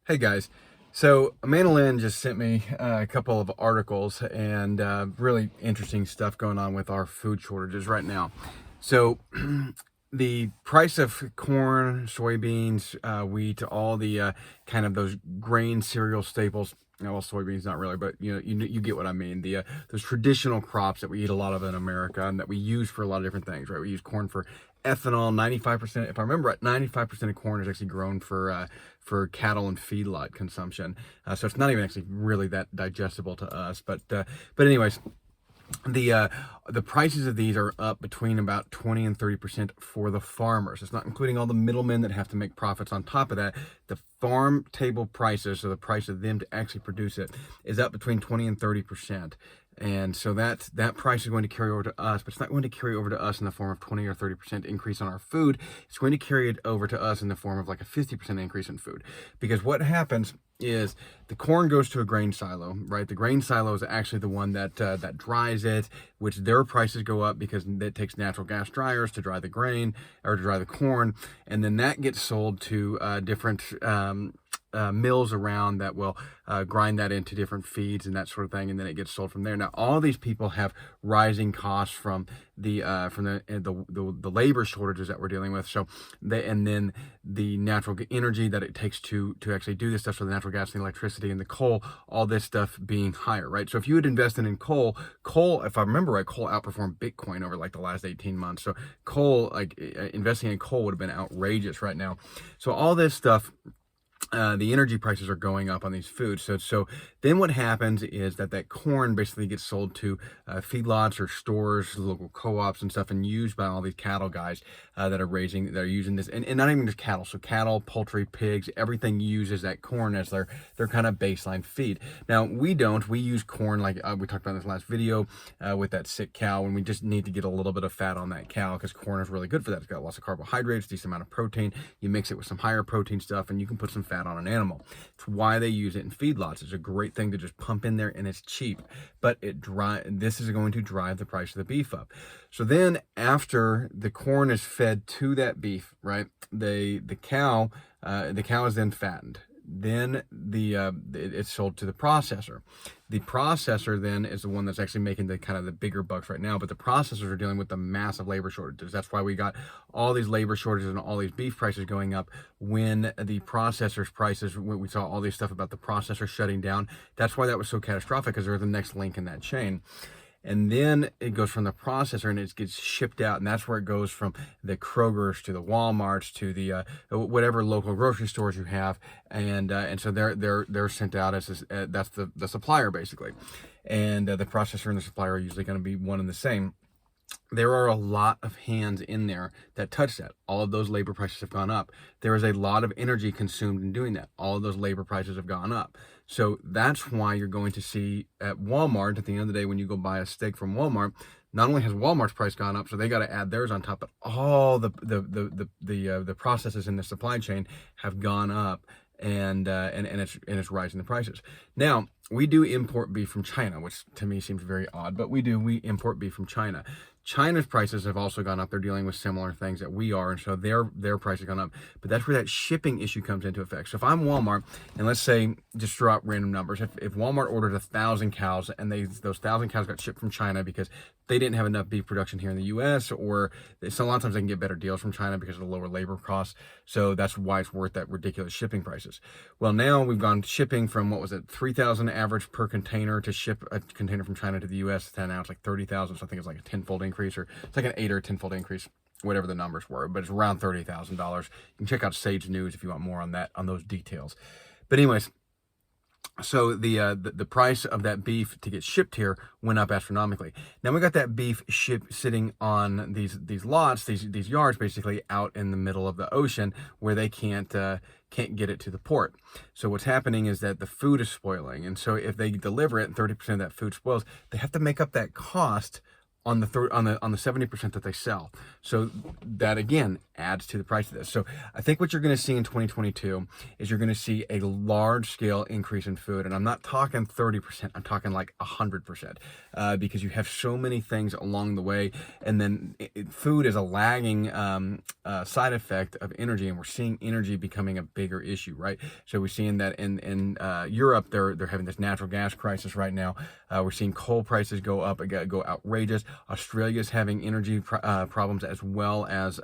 Hey guys, so Amanda Lynn just sent me a couple of articles and really interesting stuff going on with our food shortages right now. So the price of corn, soybeans, wheat, all the kind of those grain cereal staples. Well, soybeans not really, but you get what I mean. The those traditional crops that we eat a lot of in America and that we use for a lot of different things, right? We use corn for ethanol. 95%, if I remember right, 95% of corn is actually grown for cattle and feedlot consumption. So it's not even actually really that digestible to us. But anyways, the prices of these are up between about 20 and 30% for the farmers. It's not including all the middlemen that have to make profits on top of that. The farm table prices, so the price of them to actually produce it, is up between 20 and 30%. And so that price is going to carry over to us, but it's not going to carry over to us in the form of 20 or 30% increase on our food. It's going to carry it over to us in the form of like a 50% increase in food. Because what happens is the corn goes to a grain silo, right? The grain silo is actually the one that dries it, which their prices go up because it takes natural gas dryers to dry the grain or to dry the corn, and then that gets sold to different mills around that will grind that into different feeds and that sort of thing, and then it gets sold from there. Now, all these people have rising costs from the labor shortages that we're dealing with. So, and then the natural energy that it takes to actually do this stuff. So the natural gas, the electricity, and the coal, all this stuff being higher, right? So if you had invested in coal, if I remember right, coal outperformed Bitcoin over like the last 18 months. So coal, like investing in coal would have been outrageous right now. So all this stuff, the energy prices are going up on these foods. So then what happens is that corn basically gets sold to feedlots or stores, local co-ops and stuff, and used by all these cattle guys that are using this, and not even just cattle. So cattle, poultry, pigs, everything uses that corn as their kind of baseline feed. Now we use corn like we talked about in this last video with that sick cow, and we just need to get a little bit of fat on that cow because corn is really good for that. It's got lots of carbohydrates, decent amount of protein. You mix it with some higher protein stuff, and you can put some fat on an animal. It's why they use it in feedlots. It's a great thing to just pump in there, and it's cheap, but this is going to drive the price of the beef up. So then after the corn is fed to that beef, right, the cow is then fattened. Then it's sold to the processor. The processor then is the one that's actually making the kind of the bigger bucks right now, but the processors are dealing with the massive labor shortages. That's why we got all these labor shortages and all these beef prices going up when the processors prices, when we saw all this stuff about the processor shutting down. That's why that was so catastrophic, because they're the next link in that chain. And then it goes from the processor and it gets shipped out, and that's where it goes from the Kroger's to the Walmarts to the whatever local grocery stores you have, and so they're sent out as that's the supplier basically, and the processor and the supplier are usually going to be one and the same. There are a lot of hands in there that touch that. All of those labor prices have gone up. There is a lot of energy consumed in doing that. All of those labor prices have gone up. So that's why you're going to see at Walmart, at the end of the day, when you go buy a steak from Walmart, not only has Walmart's price gone up, so they got to add theirs on top, but all the processes in the supply chain have gone up, and it's rising the prices. Now, we do import beef from China, which to me seems very odd, but we import beef from China. China's prices have also gone up. They're dealing with similar things that we are, and so their price has gone up. But that's where that shipping issue comes into effect. So if I'm Walmart, and let's say, just throw out random numbers, if Walmart ordered 1,000 cows, and those 1,000 cows got shipped from China because they didn't have enough beef production here in the U.S., or so a lot of times they can get better deals from China because of the lower labor costs. So that's why it's worth that ridiculous shipping prices. Well, now we've gone shipping from, what was it, 3,000 average per container to ship a container from China to the U.S. Now it's like 30,000. So I think it's like a tenfold increase, or it's like an 8 or 10-fold increase, whatever the numbers were, but it's around $30,000. You can check out Sage News if you want more on those details. But anyways, so the price of that beef to get shipped here went up astronomically. Now we got that beef sitting on these lots, these yards, basically out in the middle of the ocean where they can't get it to the port. So what's happening is that the food is spoiling, and so if they deliver it and 30% of that food spoils, they have to make up that cost on the 70% that they sell. So that again adds to the price of this. So I think what you're going to see in 2022 is you're going to see a large scale increase in food, and I'm not talking 30%. I'm talking like 100%, because you have so many things along the way, and then food is a lagging side effect of energy, and we're seeing energy becoming a bigger issue, right? So we're seeing that in Europe, they're having this natural gas crisis right now. We're seeing coal prices go up, go outrageous. Australia's having energy problems as well as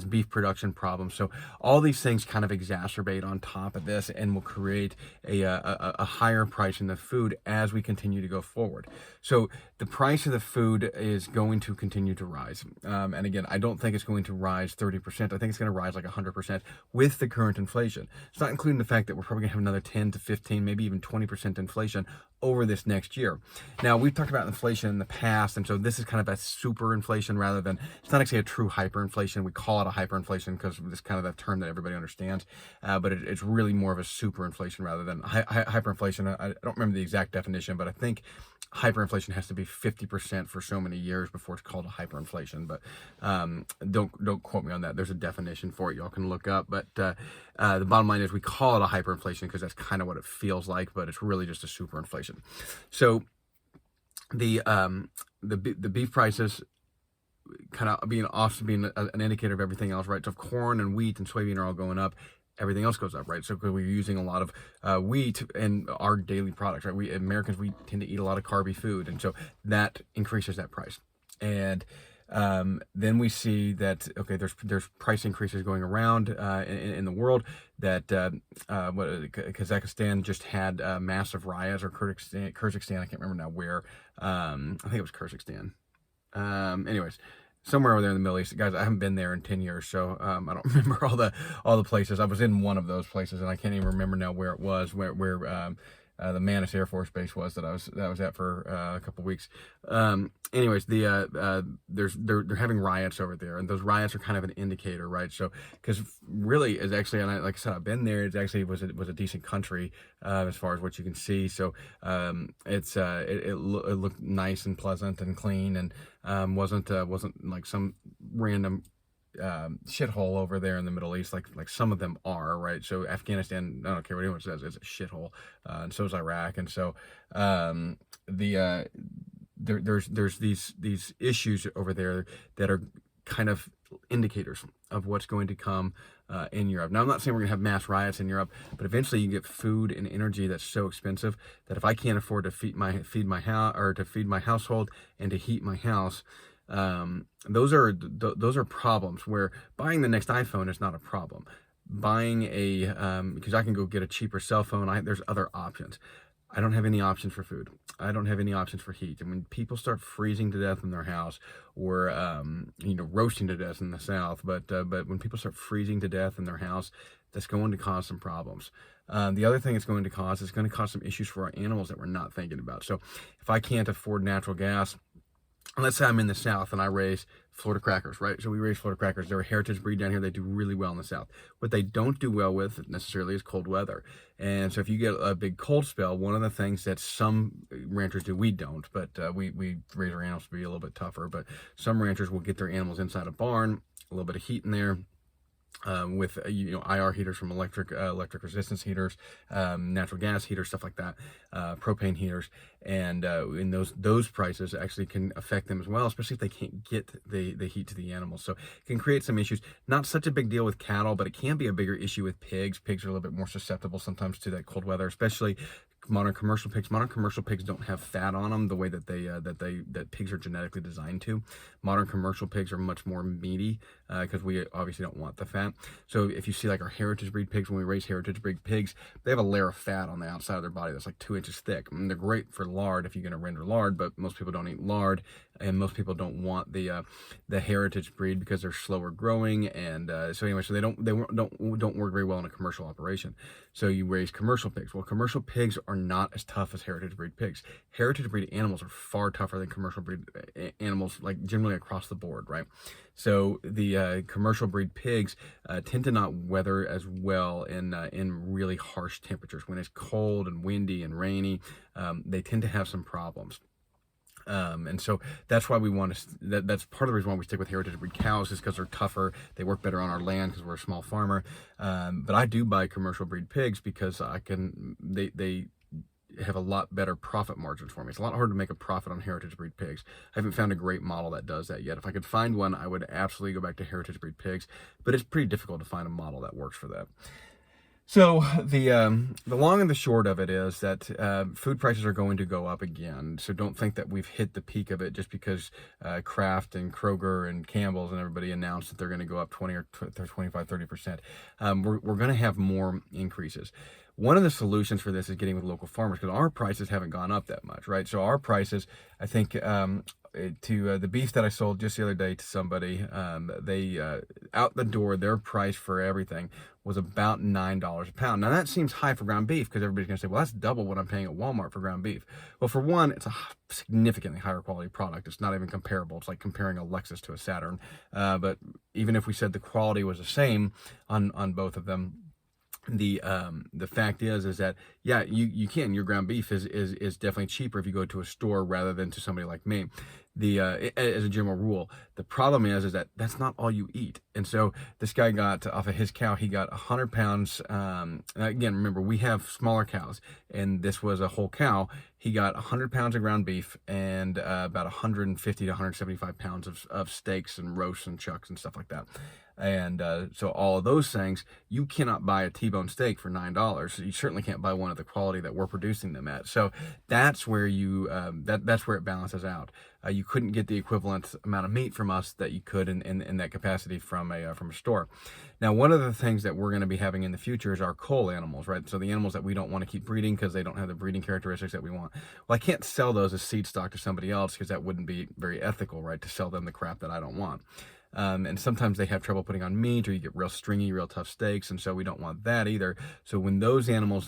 beef production problems. So all these things kind of exacerbate on top of this and will create a higher price in the food as we continue to go forward. So the price of the food is going to continue to rise. And again, I don't think it's going to rise 30%. I think it's going to rise like 100% with the current inflation. It's not including the fact that we're probably going to have another 10 to 15, maybe even 20% inflation over this next year. Now, we've talked about inflation in the past, and so this is kind of a super inflation rather than, it's not actually a true hyperinflation. We call it a hyperinflation because it's kind of a term that everybody understands, but it's really more of a super inflation rather than hyperinflation. I don't remember the exact definition, but I think hyperinflation has to be 50% for so many years before it's called a hyperinflation. But don't quote me on that. There's a definition for it y'all can look up. But the bottom line is we call it a hyperinflation because that's kind of what it feels like, but it's really just a super inflation. So the beef prices kind of being an indicator of everything else, right? So if corn and wheat and soybean are all going up, everything else goes up, right? So because we're using a lot of wheat in our daily products, right? We Americans, we tend to eat a lot of carby food, and so that increases that price. And then we see that, okay, there's price increases going around in the world. That Kazakhstan just had massive riots, or Kyrgyzstan, I can't remember now where. I think it was Kyrgyzstan. Anyways, somewhere over there in the Middle East, guys. I haven't been there in 10 years, so I don't remember all the places. I was in one of those places, and I can't even remember now where it was, where the Manis Air Force Base was that I was at for a couple weeks. Anyways, they're having riots over there, and those riots are kind of an indicator, right? So because really is actually, and like I said, I've been there. It actually was a decent country as far as what you can see. So it looked nice and pleasant and clean, and wasn't like some random shithole over there in the Middle East, like some of them are, right? So Afghanistan, I don't care what anyone says, it's a shithole, and so is Iraq, and so there's these issues over there that are kind of indicators of what's going to come in Europe. Now, I'm not saying we're going to have mass riots in Europe, but eventually you get food and energy that's so expensive that if I can't afford to feed my house, or to feed my household and to heat my house, those are problems. Where buying the next iPhone is not a problem. Buying because I can go get a cheaper cell phone. There's other options. I don't have any options for food. I don't have any options for heat. And when people start freezing to death in their house, or roasting to death in the South, but when people start freezing to death in their house, that's going to cause some problems. The other thing it's going to cause some issues for our animals that we're not thinking about. So if I can't afford natural gas, let's say I'm in the South and I raise Florida crackers, right? So we raise Florida crackers. They're a heritage breed down here. They do really well in the South. What they don't do well with necessarily is cold weather. And so if you get a big cold spell, one of the things that some ranchers do, we don't, but we raise our animals to be a little bit tougher. But some ranchers will get their animals inside a barn, a little bit of heat in there, with IR heaters from electric resistance heaters, natural gas heaters, stuff like that, propane heaters, and in those prices actually can affect them as well, especially if they can't get the heat to the animals. So it can create some issues. Not such a big deal with cattle, but it can be a bigger issue with pigs. Pigs are a little bit more susceptible sometimes to that cold weather, especially modern commercial pigs. Modern commercial pigs don't have fat on them the way that pigs are genetically designed to. Modern commercial pigs are much more meaty because we obviously don't want the fat. So if you see like our heritage breed pigs, when we raise heritage breed pigs, they have a layer of fat on the outside of their body that's like 2 inches thick. I mean, they're great for lard if you're going to render lard, but most people don't eat lard, and most people don't want the heritage breed because they're slower growing, and so they don't work very well in a commercial operation. So you raise commercial pigs. Well, commercial pigs are not as tough as heritage breed pigs. Heritage breed animals are far tougher than commercial breed animals, like generally across the board, right? So the commercial breed pigs tend to not weather as well in really harsh temperatures. When it's cold and windy and rainy, they tend to have some problems. And so that's why we want to, that's part of the reason why we stick with heritage breed cows, is because they're tougher. They work better on our land because we're a small farmer. But I do buy commercial breed pigs because they have a lot better profit margins for me. It's a lot harder to make a profit on heritage breed pigs. I haven't found a great model that does that yet. If I could find one, I would absolutely go back to heritage breed pigs, but it's pretty difficult to find a model that works for that. So the long and the short of it is that food prices are going to go up again. So don't think that we've hit the peak of it just because Kraft and Kroger and Campbell's and everybody announced that they're going to go up 20 or 25, 30%. We're going to have more increases. One of the solutions for this is getting with local farmers, because our prices haven't gone up that much, right? So our prices, I think, to the beef that I sold just the other day to somebody, they out the door, their price for everything was about $9 a pound. Now that seems high for ground beef, because everybody's gonna say, well, that's double what I'm paying at Walmart for ground beef. Well, for one, it's a significantly higher quality product. It's not even comparable. It's like comparing a Lexus to a Saturn. But even if we said the quality was the same on both of them, the fact is that, yeah, your ground beef is definitely cheaper if you go to a store rather than to somebody like me. As a general rule, the problem is that that's not all you eat. And so this guy got, off of his cow, he got 100 pounds. Again, remember, we have smaller cows, and this was a whole cow. He got 100 pounds of ground beef and about 150 to 175 pounds of steaks and roasts and chucks and stuff like that. And so all of those things, you cannot buy a T-bone steak for $9. You certainly can't buy one of the quality that we're producing them at. So that's where that's where it balances out. You couldn't get the equivalent amount of meat from us that you could in that capacity from a store. Now, one of the things that we're going to be having in the future is our cull animals, right? So the animals that we don't want to keep breeding because they don't have the breeding characteristics that we want. Well, I can't sell those as seed stock to somebody else because that wouldn't be very ethical, right? To sell them the crap that I don't want. And sometimes they have trouble putting on meat, or you get real stringy, real tough steaks, and so we don't want that either. So when those animals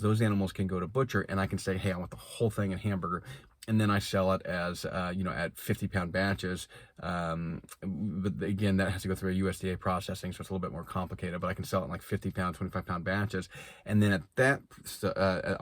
can go to butcher, and I can say, hey, I want the whole thing in hamburger, and then I sell it as at 50-pound batches. But again, that has to go through a USDA processing, so it's a little bit more complicated. But I can sell it in like 50-pound, 25-pound batches, and then at that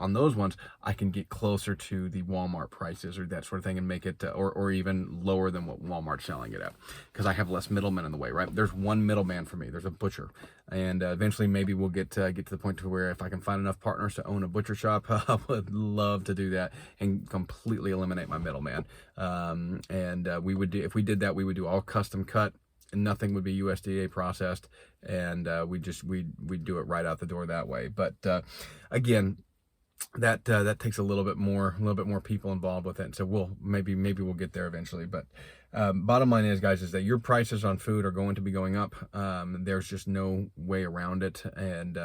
on those ones, I can get closer to the Walmart prices or that sort of thing, and make it or even lower than what Walmart's selling it at, because I have less middlemen in the way. Right? There's one middleman for me. There's a butcher, and eventually maybe we'll get to the point to where if I can find enough partners to own a butcher shop, I would love to do that and completely eliminate my middleman. We would do, if we did that, we would do all custom cut, and nothing would be USDA processed, and we'd do it right out the door that way. But again, that takes a little bit more people involved with it. And so maybe we'll get there eventually. But bottom line is, guys, is that your prices on food are going to be going up. There's just no way around it. And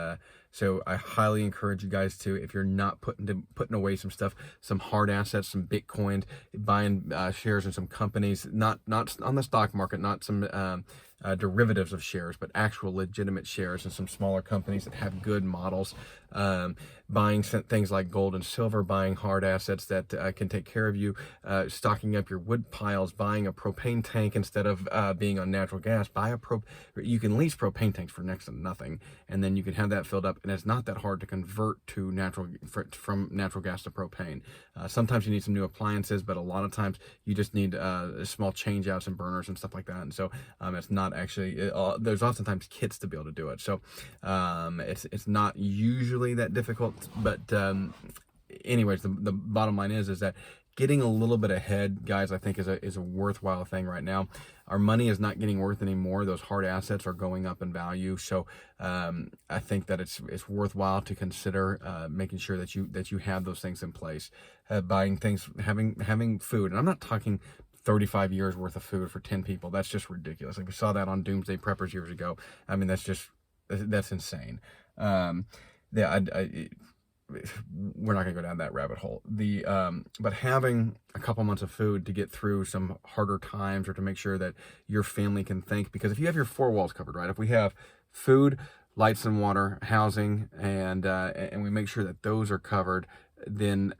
so I highly encourage you guys to, if you're not putting away some stuff, some hard assets, some Bitcoin, buying shares in some companies, not on the stock market, not some derivatives of shares, but actual legitimate shares in some smaller companies that have good models, buying things like gold and silver, buying hard assets that can take care of you, stocking up your wood piles, buying a propane tank instead of being on natural gas. You can lease propane tanks for next to nothing, and then you can have that filled up, and it's not that hard to convert to from natural gas to propane. Sometimes you need some new appliances, but a lot of times you just need small change outs and burners and stuff like that. And so it's not actually, there's oftentimes kits to be able to do it. So it's not usually that difficult, but anyways, the bottom line is that getting a little bit ahead, guys, I think is a worthwhile thing right now. Our money is not getting worth anymore. Those hard assets are going up in value. So I think that it's worthwhile to consider making sure that you have those things in place, buying things, having food. And I'm not talking 35 years worth of food for 10 people. That's just ridiculous. Like we saw that on Doomsday Preppers years ago. I mean, that's insane. We're not gonna go down that rabbit hole. But having a couple months of food to get through some harder times, or to make sure that your family can think, because if you have your four walls covered, right? If we have food, lights and water, housing, and we make sure that those are covered, then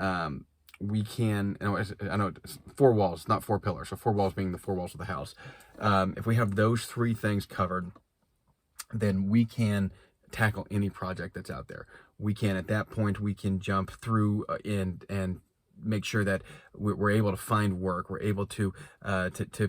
we can, I know it's four walls, not four pillars. So four walls being the four walls of the house. If we have those three things covered, then we can tackle any project that's out there. We can, at that point, we can jump through and make sure that we're able to find work, we're able to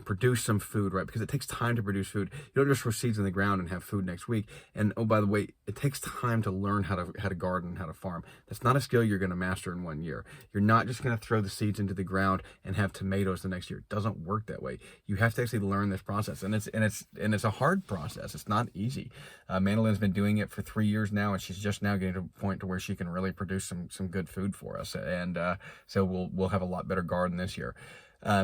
produce some food, right? Because it takes time to produce food. You don't just throw seeds in the ground and have food next week. And oh, by the way, it takes time to learn how to garden, how to farm. That's not a skill you're going to master in 1 year. You're not just going to throw the seeds into the ground and have tomatoes the next year. It doesn't work that way. You have to actually learn this process, and it's a hard process. It's not easy. Mandalin's been doing it for 3 years now, and she's just now getting to a point to where she can really produce some good food for us. And so we'll have a lot better garden this year.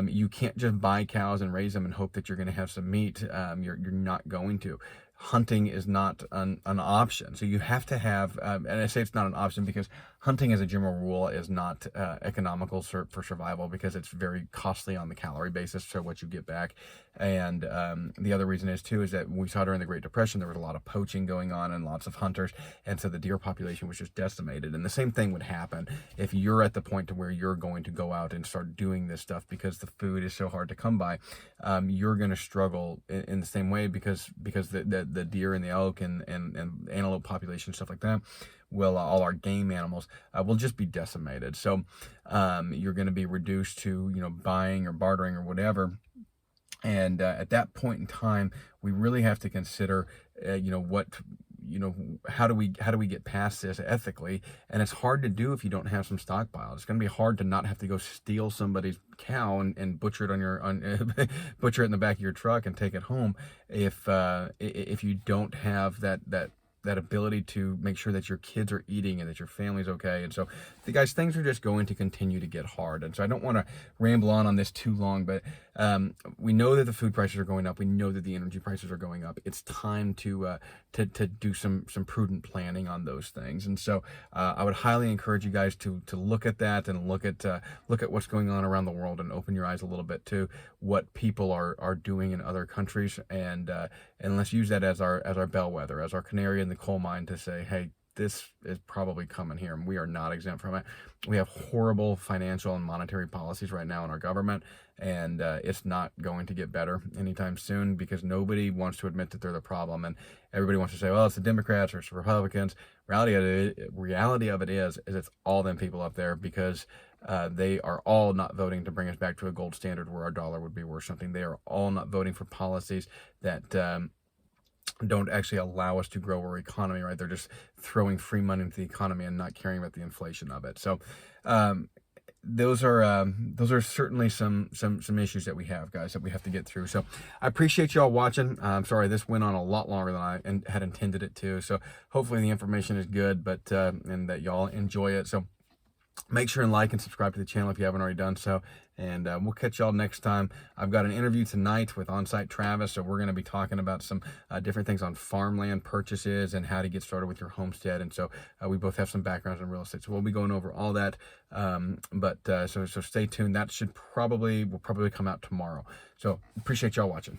You can't just buy cows and raise them and hope that you're going to have some meat. You're not going to. Hunting is not an option. So you have to have, and I say it's not an option because hunting as a general rule is not economical for survival, because it's very costly on the calorie basis for what you get back. And the other reason is too, is that we saw during the Great Depression, there was a lot of poaching going on and lots of hunters. And so the deer population was just decimated. And the same thing would happen if you're at the point to where you're going to go out and start doing this stuff because the food is so hard to come by. You're going to struggle in the same way because the deer and the elk and antelope population, stuff like that, will all our game animals will just be decimated. So you're going to be reduced to buying or bartering or whatever. And at that point in time, we really have to consider how do we get past this ethically? And it's hard to do if you don't have some stockpile. It's going to be hard to not have to go steal somebody's cow and butcher it butcher it in the back of your truck and take it home if you don't have that ability to make sure that your kids are eating and that your family's okay. And so, guys, things are just going to continue to get hard. And so I don't want to ramble on this too long, but we know that the food prices are going up. We know that the energy prices are going up. It's time to do some prudent planning on those things. And so I would highly encourage you guys to look at that and look at what's going on around the world and open your eyes a little bit to what people are doing in other countries, and let's use that as our bellwether, as our canary in the coal mine to say, hey, this is probably coming here, and we are not exempt from it. We have horrible financial and monetary policies right now in our government, and it's not going to get better anytime soon because nobody wants to admit that they're the problem, and everybody wants to say, well, it's the Democrats or it's the Republicans. Reality of it is it's all them people up there, because they are all not voting to bring us back to a gold standard where our dollar would be worth something. They are all not voting for policies that don't actually allow us to grow our economy, right? They're just throwing free money into the economy and not caring about the inflation of it. So those are certainly some issues that we have, guys, that we have to get through. So I appreciate y'all watching. I'm sorry this went on a lot longer than I had intended it to. So hopefully the information is good, but and that y'all enjoy it. So make sure and like and subscribe to the channel if you haven't already done so. And we'll catch y'all next time. I've got an interview tonight with On-Site Travis, so we're going to be talking about some different things on farmland purchases and how to get started with your homestead. And so we both have some backgrounds in real estate, so we'll be going over all that. So stay tuned. That will probably come out tomorrow. So appreciate y'all watching.